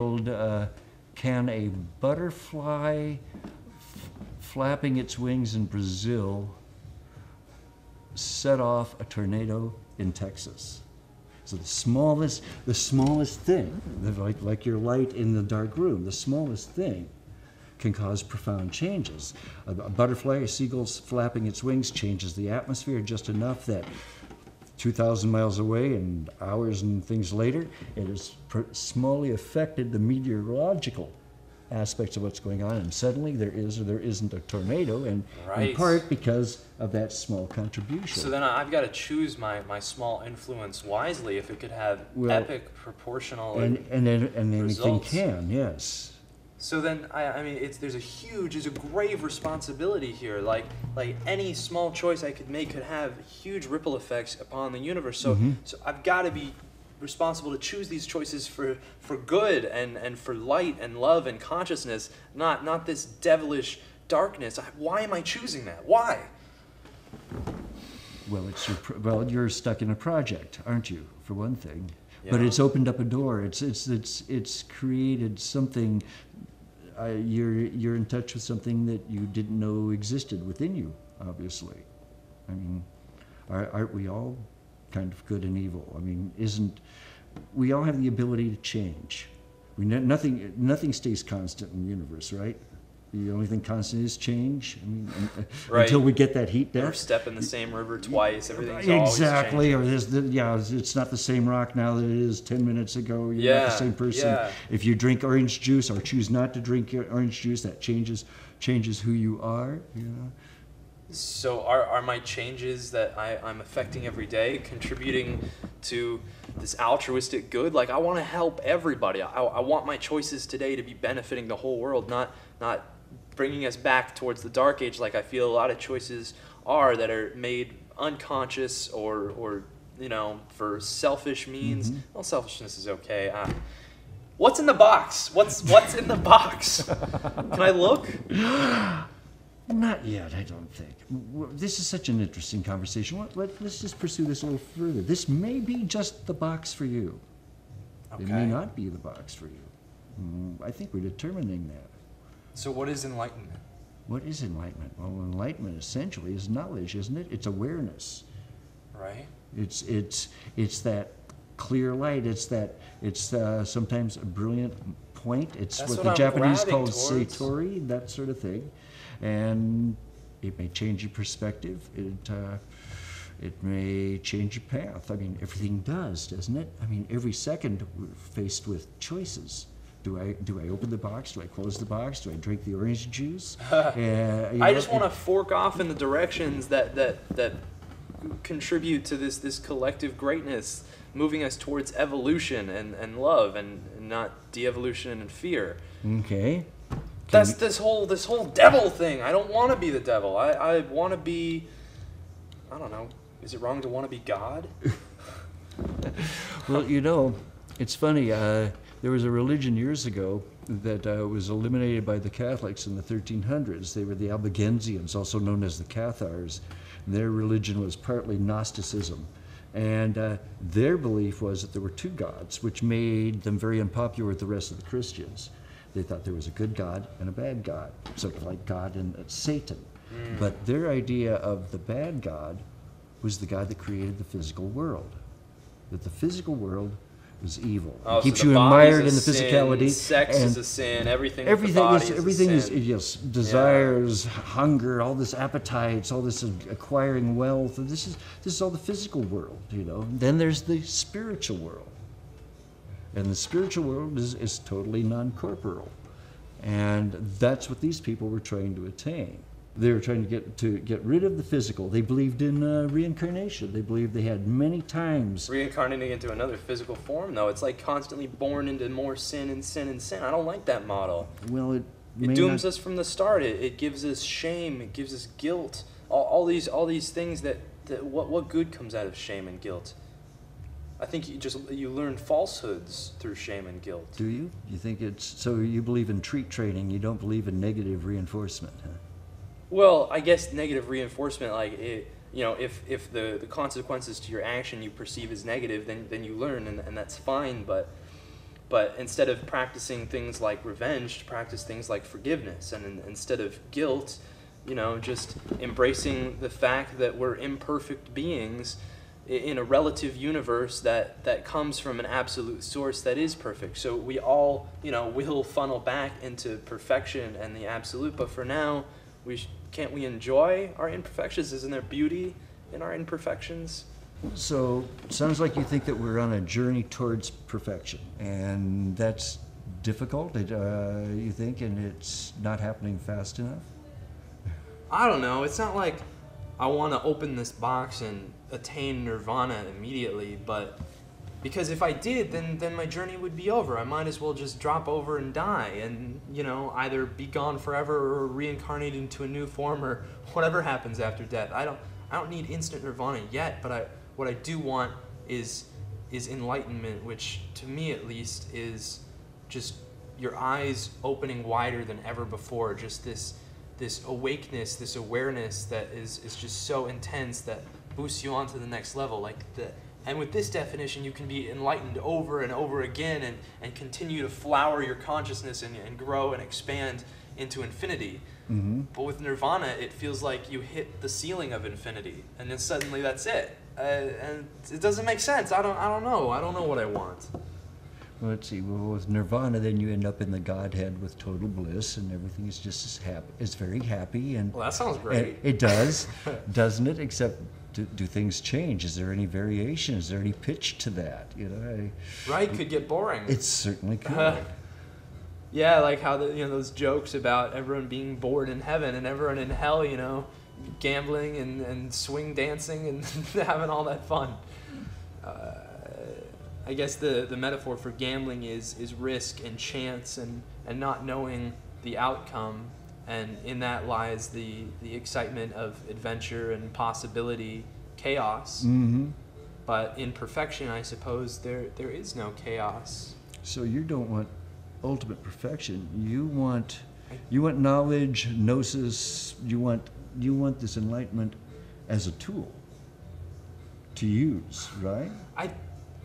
Can a butterfly flapping its wings in Brazil set off a tornado in Texas? So the smallest thing, like your light in the dark room, the smallest thing can cause profound changes. A butterfly, a seagull's flapping its wings changes the atmosphere just enough that 2,000 miles away and hours and things later, it has smallly affected the meteorological aspects of what's going on, and suddenly there is or there isn't a tornado, and in part because of that small contribution. So then I've got to choose my small influence wisely if it could have epic proportional and anything results. Can, yes. So then I mean there's a grave responsibility here. Like any small choice I could make could have huge ripple effects upon the universe. So so I've got to be responsible to choose these choices for good and for light and love and consciousness, not this devilish darkness. Why am I choosing that? Why? Well, you're stuck in a project, aren't you? For one thing, Yeah. But it's opened up a door. It's created something. You're in touch with something that you didn't know existed within you. Obviously, I mean, aren't we all kind of good and evil? I mean, we all have the ability to change. Nothing stays constant in the universe, right? The only thing constant is change. I mean, until we get that heat death. Never step in the same river twice. Everything's exactly. always changing. Or it's not the same rock now that it is 10 minutes ago. You're not the same person. Yeah. If you drink orange juice or choose not to drink orange juice, that changes who you are. You know. So are my changes that I'm affecting every day contributing to this altruistic good? Like I want to help everybody. I want my choices today to be benefiting the whole world, not bringing us back towards the dark age like I feel a lot of choices are that are made unconscious or for selfish means. Well, selfishness is okay. What's in the box? What's in the box? Can I look? Not yet, I don't think. This is such an interesting conversation. Let's just pursue this a little further. This may be just the box for you. Okay. It may not be the box for you. I think we're determining that. So what is enlightenment? What is enlightenment? Well, enlightenment essentially is knowledge, isn't it? It's awareness. Right. It's that clear light. It's sometimes a brilliant point. It's That's what what the I'm Japanese grabbing call towards. satori, that sort of thing. And it may change your perspective. It may change your path. I mean, everything does, doesn't it? I mean, every second we're faced with choices. Do I open the box? Do I close the box? Do I drink the orange juice? I just want to fork off in the directions that contribute to this collective greatness, moving us towards evolution and love and not de-evolution and fear. Okay. That's this whole devil thing. I don't want to be the devil. I want to be, I don't know. Is it wrong to want to be God? Well, it's funny. There was a religion years ago that was eliminated by the Catholics in the 1300s. They were the Albigensians, also known as the Cathars. Their religion was partly Gnosticism. And their belief was that there were two gods, which made them very unpopular with the rest of the Christians. They thought there was a good God and a bad God, sort of like God and Satan. But their idea of the bad God was the God that created the physical world. That the physical world was evil. Oh, It keeps so the you body's admired a in the sin, physicality. Sex and is a sin. Everything with the body everything is a sin. yes, desires, hunger, all this appetites, all this acquiring wealth. This is all the physical world, Then there's the spiritual world. And the spiritual world is totally non-corporeal. And that's what these people were trying to attain. They were trying to get rid of the physical. They believed in reincarnation. They believed they had many times. Reincarnating into another physical form, though, it's like constantly born into more sin and sin and sin. I don't like that model. Well, It dooms us from the start. It gives us shame. It gives us guilt. All these things that what good comes out of shame and guilt? I think you learn falsehoods through shame and guilt. Do you? You think so? You believe in treat training. You don't believe in negative reinforcement, huh? Well, I guess negative reinforcement, if the consequences to your action you perceive as negative, then you learn, and that's fine. But But instead of practicing things like revenge, to practice things like forgiveness. And instead of guilt, just embracing the fact that we're imperfect beings in a relative universe that comes from an absolute source that is perfect. So we all, will funnel back into perfection and the absolute. But for now, can't we enjoy our imperfections? Isn't there beauty in our imperfections? So, sounds like you think that we're on a journey towards perfection, and that's difficult, you think, and it's not happening fast enough? I don't know. It's not like I want to open this box and attain nirvana immediately, but because if I did, then my journey would be over. I might as well just drop over and die and, either be gone forever or reincarnate into a new form or whatever happens after death. I don't need instant nirvana yet, but what I do want is enlightenment, which to me at least is just your eyes opening wider than ever before. Just this awakeness, this awareness that is just so intense that boosts you on to the next level. And with this definition, you can be enlightened over and over again and continue to flower your consciousness and grow and expand into infinity. Mm-hmm. But with nirvana, it feels like you hit the ceiling of infinity, and then suddenly that's it. And it doesn't make sense. I don't know. I don't know what I want. Well, let's see. Well, with nirvana, then you end up in the Godhead with total bliss, and everything is just as happy. It's very happy, and well, that sounds great. It does, doesn't it? Except, do things change? Is there any variation? Is there any pitch to that? Right, could get boring. It certainly could. Yeah, like how those jokes about everyone being bored in heaven and everyone in hell, gambling and swing dancing and having all that fun. I guess the metaphor for gambling is risk and chance and not knowing the outcome, and in that lies the excitement of adventure and possibility, chaos. Mm-hmm. But in perfection, I suppose there is no chaos. So you don't want ultimate perfection. You want knowledge, gnosis. You want this enlightenment as a tool to use, right?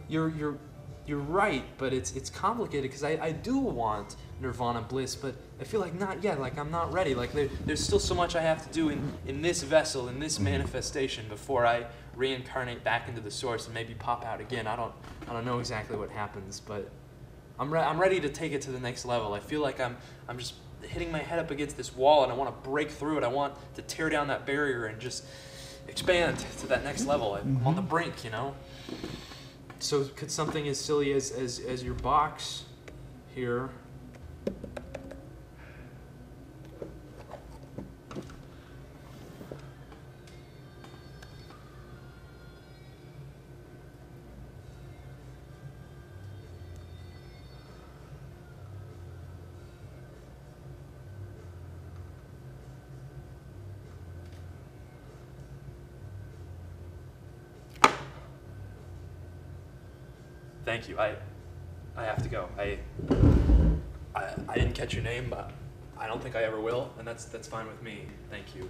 You're right, but it's complicated because I do want nirvana bliss, but I feel like not yet. Like I'm not ready. Like there's still so much I have to do in this vessel, in this manifestation, before I reincarnate back into the source and maybe pop out again. I don't know exactly what happens, but I'm ready to take it to the next level. I feel like I'm just hitting my head up against this wall, and I want to break through it. I want to tear down that barrier and just expand to that next level. I'm on the brink, So could something as silly as your box here Thank you. I have to go. I didn't catch your name, but I don't think I ever will, and that's fine with me. Thank you.